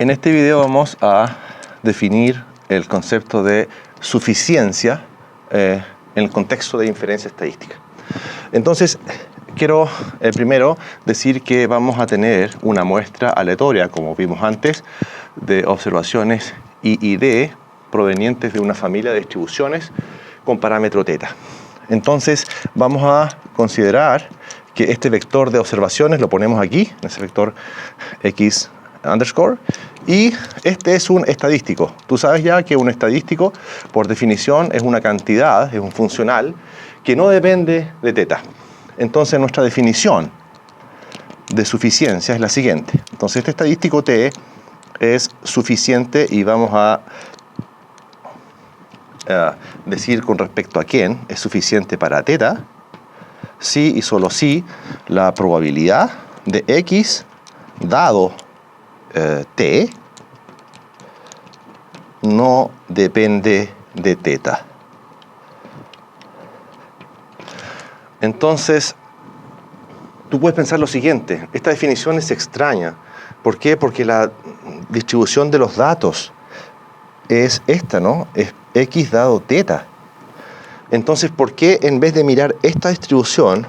En este video vamos a definir el concepto de suficiencia en el contexto de inferencia estadística. Entonces, quiero primero decir que vamos a tener una muestra aleatoria, como vimos antes, de observaciones I y D provenientes de una familia de distribuciones con parámetro θ. Entonces, vamos a considerar que este vector de observaciones lo ponemos aquí, en ese vector X underscore, y este es un estadístico. Tú sabes ya que un estadístico, por definición, es una cantidad, es un funcional, que no depende de θ. Entonces, nuestra definición de suficiencia es la siguiente. Entonces, este estadístico T es suficiente y vamos a decir con respecto a quién es suficiente para θ, si y solo si la probabilidad de X dado T no depende de θ. Entonces, tú puedes pensar lo siguiente, esta definición es extraña. ¿Por qué? Porque la distribución de los datos es esta, ¿no? Es X dado θ. Entonces, ¿por qué en vez de mirar esta distribución,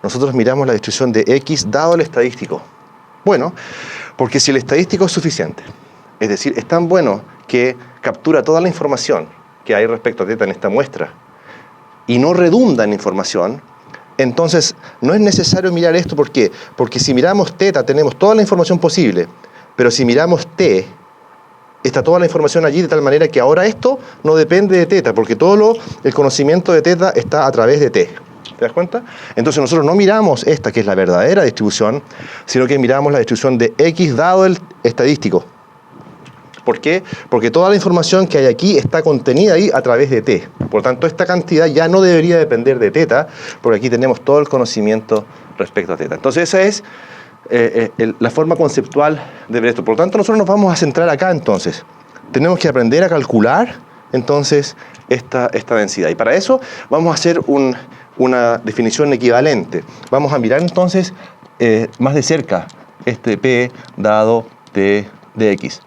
nosotros miramos la distribución de X dado el estadístico? Bueno, porque si el estadístico es suficiente, es decir, es tan bueno que captura toda la información que hay respecto a θ en esta muestra y no redunda en información, entonces no es necesario mirar esto. ¿Por qué? Porque si miramos θ tenemos toda la información posible, pero si miramos T, está toda la información allí de tal manera que ahora esto no depende de θ, porque todo el conocimiento de θ está a través de T. ¿Te das cuenta? Entonces nosotros no miramos esta, que es la verdadera distribución, sino que miramos la distribución de X dado el estadístico. ¿Por qué? Porque toda la información que hay aquí está contenida ahí a través de T. Por lo tanto, esta cantidad ya no debería depender de θ, porque aquí tenemos todo el conocimiento respecto a θ. Entonces esa es la forma conceptual de ver esto. Por lo tanto, nosotros nos vamos a centrar acá entonces. Tenemos que aprender a calcular entonces esta densidad. Y para eso vamos a hacer una definición equivalente. Vamos a mirar entonces más de cerca este P dado T de X.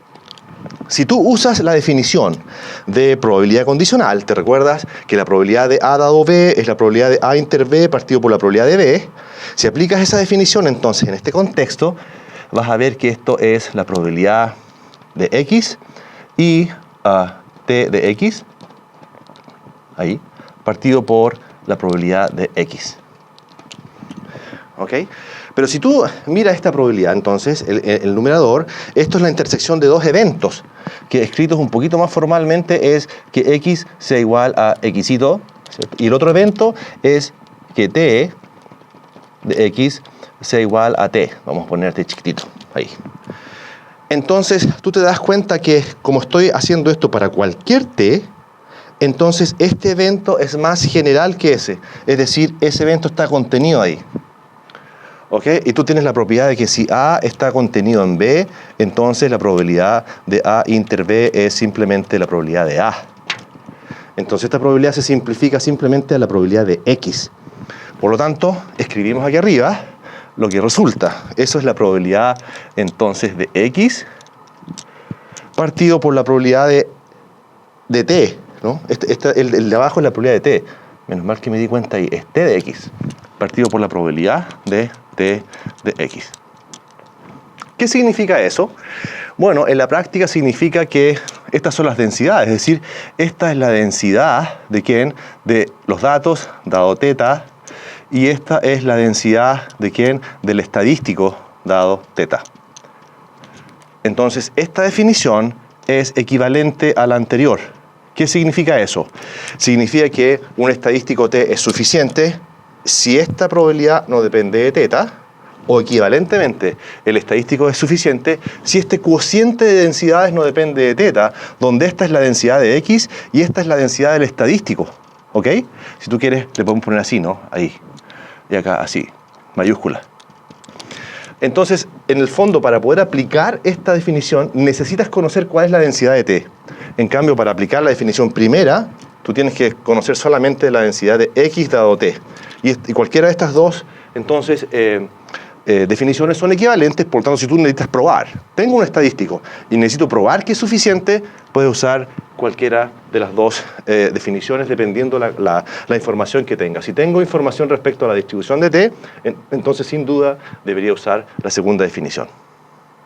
Si tú usas la definición de probabilidad condicional, te recuerdas que la probabilidad de A dado B es la probabilidad de A inter B partido por la probabilidad de B. Si aplicas esa definición, entonces, en este contexto, vas a ver que esto es la probabilidad de X y T de X, ahí, partido por la probabilidad de X. ¿Ok? Pero si tú miras esta probabilidad, entonces, el numerador, esto es la intersección de dos eventos, que escritos un poquito más formalmente es que X sea igual a Xito, ¿cierto? Y el otro evento es que T de X sea igual a T. Vamos a ponerte chiquitito, ahí. Entonces, tú te das cuenta que como estoy haciendo esto para cualquier T, entonces este evento es más general que ese. Es decir, ese evento está contenido ahí. ¿Ok? Y tú tienes la propiedad de que si A está contenido en B, entonces la probabilidad de A inter B es simplemente la probabilidad de A. Entonces esta probabilidad se simplifica simplemente a la probabilidad de X. Por lo tanto, escribimos aquí arriba lo que resulta. Eso es la probabilidad entonces de X partido por la probabilidad de T, ¿no? El de abajo es la probabilidad de T. Menos mal que me di cuenta ahí. Es T de X partido por la probabilidad de T de X. ¿Qué significa eso? Bueno, en la práctica significa que estas son las densidades, es decir, esta es la densidad de ¿quién? De los datos dado θ, y esta es la densidad de ¿quién? Del estadístico dado θ. Entonces, esta definición es equivalente a la anterior. ¿Qué significa eso? Significa que un estadístico T es suficiente si esta probabilidad no depende de θ, o equivalentemente, el estadístico es suficiente si este cociente de densidades no depende de θ, donde esta es la densidad de X y esta es la densidad del estadístico. ¿Ok? Si tú quieres, le podemos poner así, ¿no? Ahí. Y acá, así, mayúscula. Entonces, en el fondo, para poder aplicar esta definición, necesitas conocer cuál es la densidad de T. En cambio, para aplicar la definición primera, tú tienes que conocer solamente la densidad de X dado T. Y cualquiera de estas dos, entonces, definiciones son equivalentes, por lo tanto, si tú necesitas probar, tengo un estadístico y necesito probar que es suficiente, puedes usar cualquiera de las dos definiciones dependiendo la información que tenga. Si tengo información respecto a la distribución de t, entonces sin duda debería usar la segunda definición.